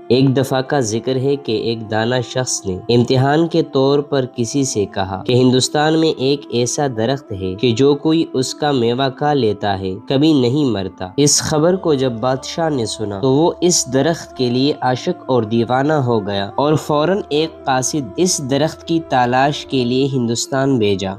ایک دفعہ کا ذکر ہے کہ ایک دانا شخص نے امتحان کے طور پر کسی سے کہا کہ ہندوستان میں ایک ایسا درخت ہے کہ جو کوئی اس کا میوہ کھا لیتا ہے کبھی نہیں مرتا۔ اس خبر کو جب بادشاہ نے سنا تو وہ اس درخت کے لیے عاشق اور دیوانہ ہو گیا اور فوراً ایک قاصد اس درخت کی تلاش کے لیے ہندوستان بھیجا۔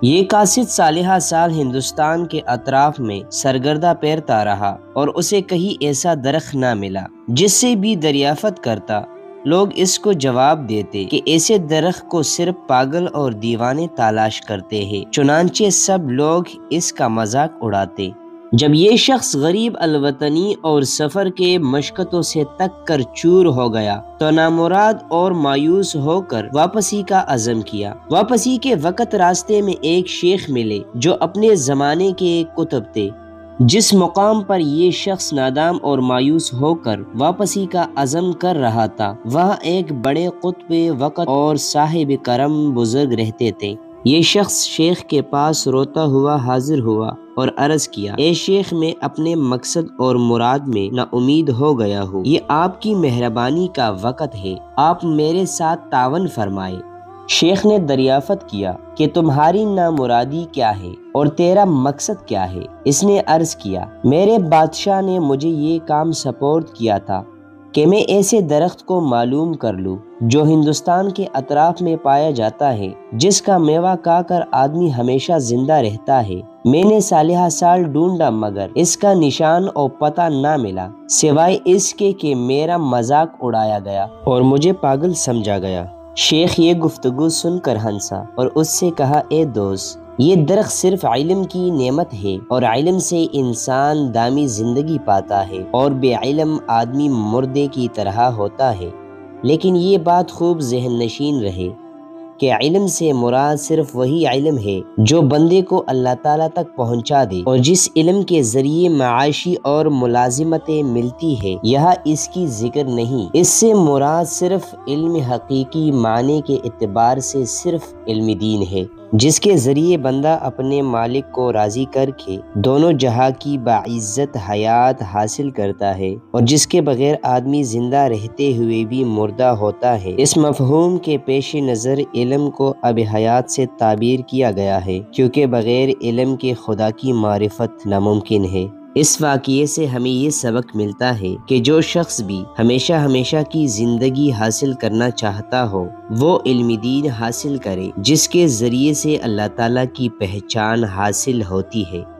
یہ قاصد سالہ سال ہندوستان کے اطراف میں سرگردہ پھرتا رہا اور اسے کہیں ایسا درخت نہ ملا جس سے بھی دریافت کرتا۔ لوگ اس کو جواب دیتے کہ ایسے درخت کو صرف پاگل اور دیوانے تلاش کرتے ہیں، چنانچہ سب لوگ اس کا مذاق اڑاتے۔ جب یہ شخص غریب الوطنی اور سفر کے مشقتوں سے تک کر چور ہو گیا تو نامراد اور مایوس ہو کر واپسی کا عزم کیا۔ واپسی کے وقت راستے میں ایک شیخ ملے جو اپنے زمانے کے ایک قطب تھے۔ جس مقام پر یہ شخص نادام اور مایوس ہو کر واپسی کا عزم کر رہا تھا وہاں ایک بڑے قطب وقت اور صاحب کرم بزرگ رہتے تھے۔ یہ شخص شیخ کے پاس روتا ہوا حاضر ہوا اور عرض کیا، اے شیخ، میں اپنے مقصد اور مراد میں نا امید ہو گیا ہوں۔ یہ آپ کی مہربانی کا وقت ہے، آپ میرے ساتھ تعاون فرمائے۔ شیخ نے دریافت کیا کہ تمہاری نامرادی کیا ہے اور تیرا مقصد کیا ہے؟ اس نے عرض کیا، میرے بادشاہ نے مجھے یہ کام سپرد کیا تھا کہ میں ایسے درخت کو معلوم کر لوں جو ہندوستان کے اطراف میں پایا جاتا ہے، جس کا میوہ کھا کر آدمی ہمیشہ زندہ رہتا ہے۔ میں نے سالہ سال ڈھونڈا مگر اس کا نشان اور پتہ نہ ملا، سوائے اس کے کہ میرا مذاق اڑایا گیا اور مجھے پاگل سمجھا گیا۔ شیخ یہ گفتگو سن کر ہنسا اور اس سے کہا، اے دوست، یہ درخت صرف علم کی نعمت ہے اور علم سے انسان دامی زندگی پاتا ہے اور بے علم آدمی مردے کی طرح ہوتا ہے۔ لیکن یہ بات خوب ذہن نشین رہے کہ علم سے مراد صرف وہی علم ہے جو بندے کو اللہ تعالیٰ تک پہنچا دے اور جس علم کے ذریعے معاشی اور ملازمتیں ملتی ہے، یہاں اس کی ذکر نہیں۔ اس سے مراد صرف علم حقیقی معنی کے اعتبار سے صرف علم دین ہے، جس کے ذریعے بندہ اپنے مالک کو راضی کر کے دونوں جہاں کی باعزت حیات حاصل کرتا ہے اور جس کے بغیر آدمی زندہ رہتے ہوئے بھی مردہ ہوتا ہے۔ اس مفہوم کے پیش نظر علم کو اب حیات سے تعبیر کیا گیا ہے، کیونکہ بغیر علم کے خدا کی معرفت ناممکن ہے۔ اس واقعے سے ہمیں یہ سبق ملتا ہے کہ جو شخص بھی ہمیشہ کی زندگی حاصل کرنا چاہتا ہو وہ علم دین حاصل کرے، جس کے ذریعے سے اللہ تعالیٰ کی پہچان حاصل ہوتی ہے۔